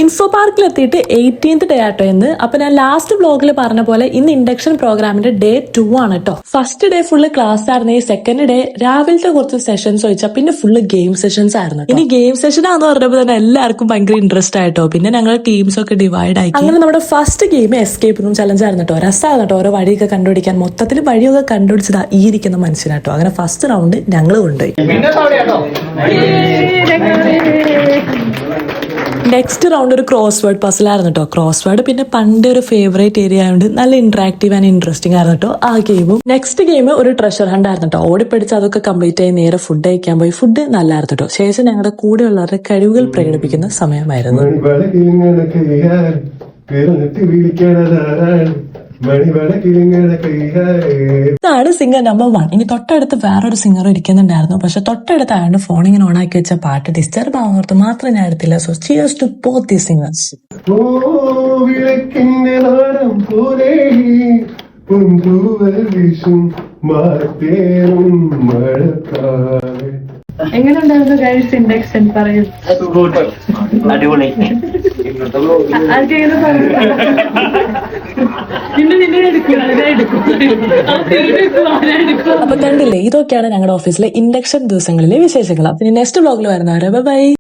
Info പാർക്കിൽ എത്തിയിട്ട് 18th day ആട്ടോ എന്ന്. അപ്പൊ ഞാൻ ലാസ്റ്റ് വ്ലോഗിൽ പറഞ്ഞ പോലെ ഇന്ന് ഇൻഡക്ഷൻ പ്രോഗ്രാമിന്റെ ഡേ 2 ആണ് കേട്ടോ. ഫസ്റ്റ് ഡേ ഫുള്ള് ക്ലാസ് ആയിരുന്നു. ഈ സെക്കൻഡ് ഡേ രാവിലത്തെ കുറച്ച് സെഷൻസ് ചോദിച്ചാൽ പിന്നെ ഫുള്ള് ഗെയിം സെഷൻസ് ആയിരുന്നു. ഇനി ഗെയിം സെഷൻ ആണെന്ന് പറഞ്ഞപ്പോൾ തന്നെ എല്ലാവർക്കും ഭയങ്കര ഇൻട്രസ്റ്റ് ആയിട്ടോ. പിന്നെ ഞങ്ങൾ ടീംസ് ഒക്കെ ഡിവൈഡ് ആയി. അങ്ങനെ നമ്മുടെ first game escape room challenge ആയിരുന്നു കേട്ടോ. രസമായിരുന്നു കേട്ടോ. ഓരോ വഴിയൊക്കെ കണ്ടുപിടിക്കാൻ. മൊത്തത്തിൽ വഴിയൊക്കെ കണ്ടുപിടിച്ചതാ ഈ ഇരിക്കുന്ന മനുഷ്യനാട്ടോ. അങ്ങനെ ഫസ്റ്റ് റൗണ്ട് ഞങ്ങൾ കൊണ്ടുപോയി. നെക്സ്റ്റ് റൗണ്ട് ഒരു ക്രോസ് വേർഡ് പസിലായിരുന്നു കേട്ടോ. ക്രോസ് വേർഡ് പിന്നെ പണ്ട് ഒരു ഫേവറേറ്റ് ഏരിയ ആയതുകൊണ്ട് നല്ല ഇന്ററാക്റ്റീവ് ആൻഡ് ഇൻട്രസ്റ്റിംഗ് ആയിരുന്നു കേട്ടോ ആ ഗെയിമും. നെക്സ്റ്റ് ഗെയിം ഒരു ട്രഷർ ഹണ്ട് ആയിരുന്നു കേട്ടോ. ഓടിപ്പിടിച്ച് അതൊക്കെ കംപ്ലീറ്റ് ആയി നേരെ ഫുഡ് കഴിക്കാൻ പോയി. ഫുഡ് നല്ലായിരുന്നു കേട്ടോ. ശേഷം ഞങ്ങളുടെ കൂടെയുള്ളവരുടെ കഴിവുകൾ പ്രകടിപ്പിക്കുന്ന സമയമായിരുന്നു. ഇതാണ് സിംഗർ നമ്പർ 1. ഇനി തൊട്ടടുത്ത് വേറൊരു സിംഗർ ഇരിക്കുന്നുണ്ടായിരുന്നു. പക്ഷെ തൊട്ടടുത്ത് ആയതുകൊണ്ട് ഫോൺ ഇങ്ങനെ ഓൺ ആക്കി വെച്ച പാട്ട് ഡിസ്റ്റർബ് ആവുന്നോർത്ത് മാത്രം ഞാൻ എടുത്തില്ല. So cheers to both the singers. എങ്ങനെയുണ്ടായിരുന്നു ഗൈസ് ഇൻഡക്ഷൻ പറയൂ. അടിപൊളി. അപ്പൊ കണ്ടില്ലേ, ഇതൊക്കെയാണ് ഞങ്ങളുടെ ഓഫീസിലെ ഇൻഡക്ഷൻ ദിവസങ്ങളിലെ വിശേഷങ്ങൾ. അപ്പൊ നെക്സ്റ്റ് വ്ലോഗിൽ വരുന്നവരെ ബൈ.